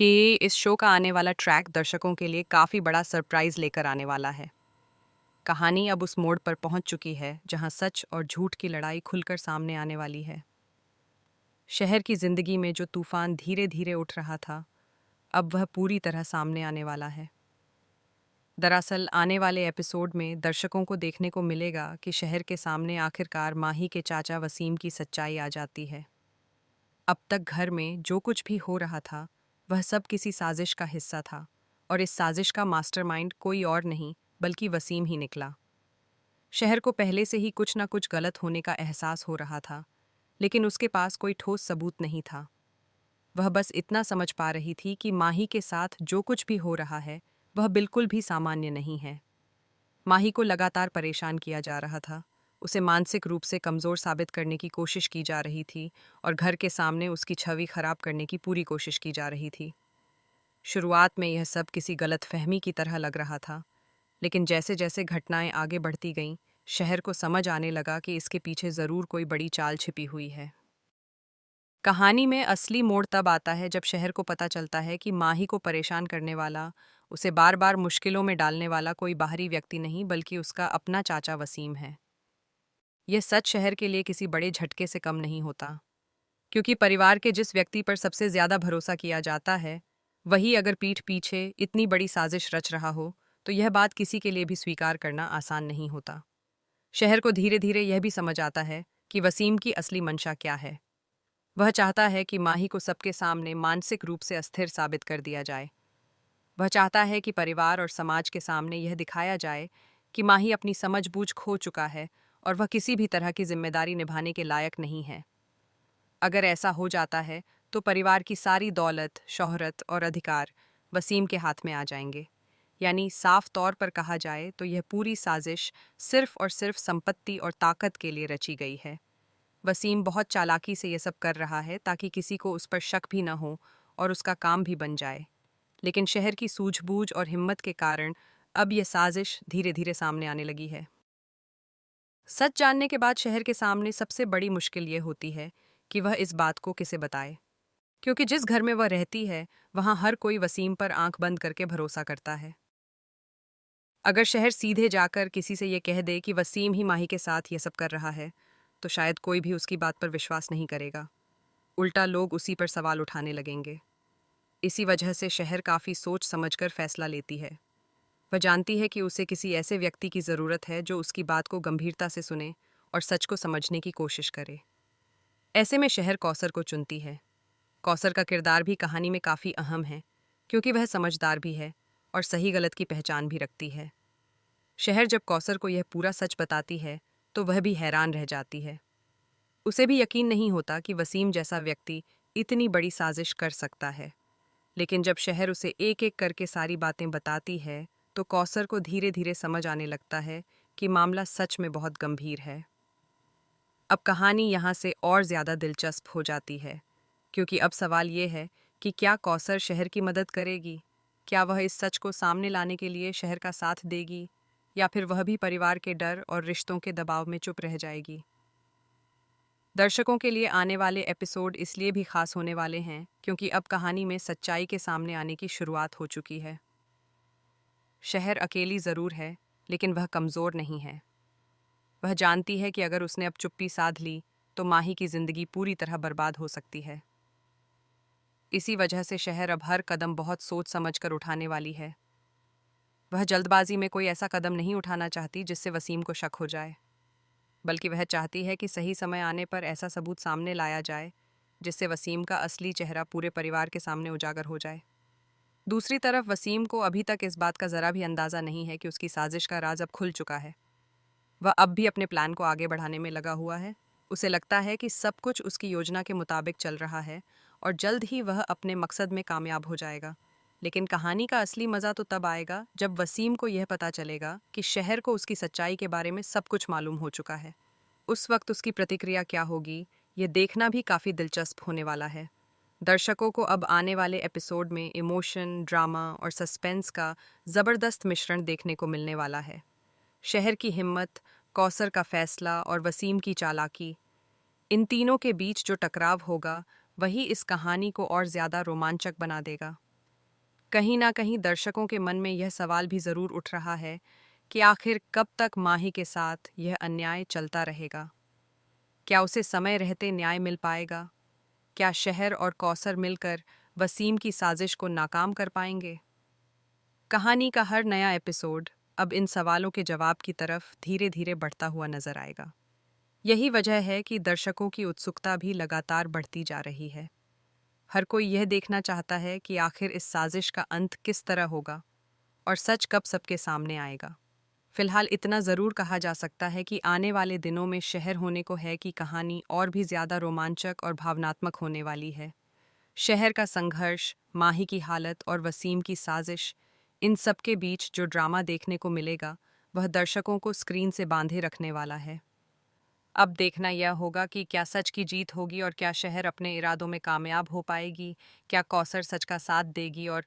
कि इस शो का आने वाला ट्रैक दर्शकों के लिए काफ़ी बड़ा सरप्राइज़ लेकर आने वाला है। कहानी अब उस मोड़ पर पहुंच चुकी है जहां सच और झूठ की लड़ाई खुलकर सामने आने वाली है। शहर की जिंदगी में जो तूफान धीरे धीरे उठ रहा था, अब वह पूरी तरह सामने आने वाला है। दरअसल आने वाले एपिसोड में दर्शकों को देखने को मिलेगा कि शहर के सामने आखिरकार माही के चाचा वसीम की सच्चाई आ जाती है। अब तक घर में जो कुछ भी हो रहा था, वह सब किसी साजिश का हिस्सा था, और इस साजिश का मास्टरमाइंड कोई और नहीं बल्कि वसीम ही निकला। शहर को पहले से ही कुछ ना कुछ गलत होने का एहसास हो रहा था, लेकिन उसके पास कोई ठोस सबूत नहीं था। वह बस इतना समझ पा रही थी कि माही के साथ जो कुछ भी हो रहा है, वह बिल्कुल भी सामान्य नहीं है। माही को लगातार परेशान किया जा रहा था, उसे मानसिक रूप से कमज़ोर साबित करने की कोशिश की जा रही थी, और घर के सामने उसकी छवि खराब करने की पूरी कोशिश की जा रही थी। शुरुआत में यह सब किसी गलतफहमी की तरह लग रहा था, लेकिन जैसे जैसे घटनाएं आगे बढ़ती गईं, शहर को समझ आने लगा कि इसके पीछे ज़रूर कोई बड़ी चाल छिपी हुई है। कहानी में असली मोड़ तब आता है जब शहर को पता चलता है कि माही को परेशान करने वाला, उसे बार बार मुश्किलों में डालने वाला कोई बाहरी व्यक्ति नहीं बल्कि उसका अपना चाचा वसीम है। यह सच शहर के लिए किसी बड़े झटके से कम नहीं होता, क्योंकि परिवार के जिस व्यक्ति पर सबसे ज्यादा भरोसा किया जाता है, वही अगर पीठ पीछे इतनी बड़ी साजिश रच रहा हो, तो यह बात किसी के लिए भी स्वीकार करना आसान नहीं होता। शहर को धीरे धीरे यह भी समझ आता है कि वसीम की असली मंशा क्या है। वह चाहता है कि माही को सबके सामने मानसिक रूप से अस्थिर साबित कर दिया जाए। वह चाहता है कि परिवार और समाज के सामने यह दिखाया जाए कि माही अपनी समझबूझ खो चुका है और वह किसी भी तरह की जिम्मेदारी निभाने के लायक नहीं है। अगर ऐसा हो जाता है तो परिवार की सारी दौलत, शोहरत और अधिकार वसीम के हाथ में आ जाएंगे। यानी साफ तौर पर कहा जाए तो यह पूरी साजिश सिर्फ और सिर्फ संपत्ति और ताकत के लिए रची गई है। वसीम बहुत चालाकी से यह सब कर रहा है ताकि किसी को उस पर शक भी न हो और उसका काम भी बन जाए। लेकिन शहर की सूझबूझ और हिम्मत के कारण अब यह साजिश धीरे धीरे सामने आने लगी है। सच जानने के बाद शहर के सामने सबसे बड़ी मुश्किल ये होती है कि वह इस बात को किसे बताए, क्योंकि जिस घर में वह रहती है वहां हर कोई वसीम पर आंख बंद करके भरोसा करता है। अगर शहर सीधे जाकर किसी से ये कह दे कि वसीम ही माही के साथ ये सब कर रहा है, तो शायद कोई भी उसकी बात पर विश्वास नहीं करेगा। उल्टा लोग उसी पर सवाल उठाने लगेंगे। इसी वजह से शहर काफ़ी सोच समझकर फैसला लेती है। वह जानती है कि उसे किसी ऐसे व्यक्ति की ज़रूरत है जो उसकी बात को गंभीरता से सुने और सच को समझने की कोशिश करे। ऐसे में शहर कौसर को चुनती है। कौसर का किरदार भी कहानी में काफ़ी अहम है, क्योंकि वह समझदार भी है और सही गलत की पहचान भी रखती है। शहर जब कौसर को यह पूरा सच बताती है, तो वह भी हैरान रह जाती है। उसे भी यकीन नहीं होता कि वसीम जैसा व्यक्ति इतनी बड़ी साजिश कर सकता है। लेकिन जब शहर उसे एक एक करके सारी बातें बताती है, तो कौसर को धीरे धीरे समझ आने लगता है कि मामला सच में बहुत गंभीर है। अब कहानी यहाँ से और ज़्यादा दिलचस्प हो जाती है, क्योंकि अब सवाल ये है कि क्या कौसर शहर की मदद करेगी? क्या वह इस सच को सामने लाने के लिए शहर का साथ देगी, या फिर वह भी परिवार के डर और रिश्तों के दबाव में चुप रह जाएगी? दर्शकों के लिए आने वाले एपिसोड इसलिए भी खास होने वाले हैं क्योंकि अब कहानी में सच्चाई के सामने आने की शुरुआत हो चुकी है। शहर अकेली ज़रूर है, लेकिन वह कमज़ोर नहीं है। वह जानती है कि अगर उसने अब चुप्पी साध ली तो माही की ज़िंदगी पूरी तरह बर्बाद हो सकती है। इसी वजह से शहर अब हर कदम बहुत सोच समझ कर उठाने वाली है। वह जल्दबाजी में कोई ऐसा कदम नहीं उठाना चाहती जिससे वसीम को शक हो जाए, बल्कि वह चाहती है कि सही समय आने पर ऐसा सबूत सामने लाया जाए जिससे वसीम का असली चेहरा पूरे परिवार के सामने उजागर हो जाए। दूसरी तरफ वसीम को अभी तक इस बात का ज़रा भी अंदाज़ा नहीं है कि उसकी साजिश का राज अब खुल चुका है। वह अब भी अपने प्लान को आगे बढ़ाने में लगा हुआ है। उसे लगता है कि सब कुछ उसकी योजना के मुताबिक चल रहा है और जल्द ही वह अपने मकसद में कामयाब हो जाएगा। लेकिन कहानी का असली मज़ा तो तब आएगा जब वसीम को यह पता चलेगा कि शहर को उसकी सच्चाई के बारे में सब कुछ मालूम हो चुका है। उस वक्त उसकी प्रतिक्रिया क्या होगी, यह देखना भी काफ़ी दिलचस्प होने वाला है। दर्शकों को अब आने वाले एपिसोड में इमोशन, ड्रामा और सस्पेंस का ज़बरदस्त मिश्रण देखने को मिलने वाला है। शहर की हिम्मत, कौसर का फैसला और वसीम की चालाकी, इन तीनों के बीच जो टकराव होगा वही इस कहानी को और ज़्यादा रोमांचक बना देगा। कहीं ना कहीं दर्शकों के मन में यह सवाल भी जरूर उठ रहा है कि आखिर कब तक माही के साथ यह अन्याय चलता रहेगा। क्या उसे समय रहते न्याय मिल पाएगा? क्या शहर और कौसर मिलकर वसीम की साजिश को नाकाम कर पाएंगे? कहानी का हर नया एपिसोड अब इन सवालों के जवाब की तरफ धीरे धीरे बढ़ता हुआ नजर आएगा। यही वजह है कि दर्शकों की उत्सुकता भी लगातार बढ़ती जा रही है। हर कोई यह देखना चाहता है कि आखिर इस साजिश का अंत किस तरह होगा और सच कब सबके सामने आएगा। फिलहाल इतना ज़रूर कहा जा सकता है कि आने वाले दिनों में शहर होने को है कि कहानी और भी ज़्यादा रोमांचक और भावनात्मक होने वाली है। शहर का संघर्ष, माही की हालत और वसीम की साजिश, इन सब के बीच जो ड्रामा देखने को मिलेगा वह दर्शकों को स्क्रीन से बांधे रखने वाला है। अब देखना यह होगा कि क्या सच की जीत होगी और क्या शहर अपने इरादों में कामयाब हो पाएगी, क्या कौसर सच का साथ देगी और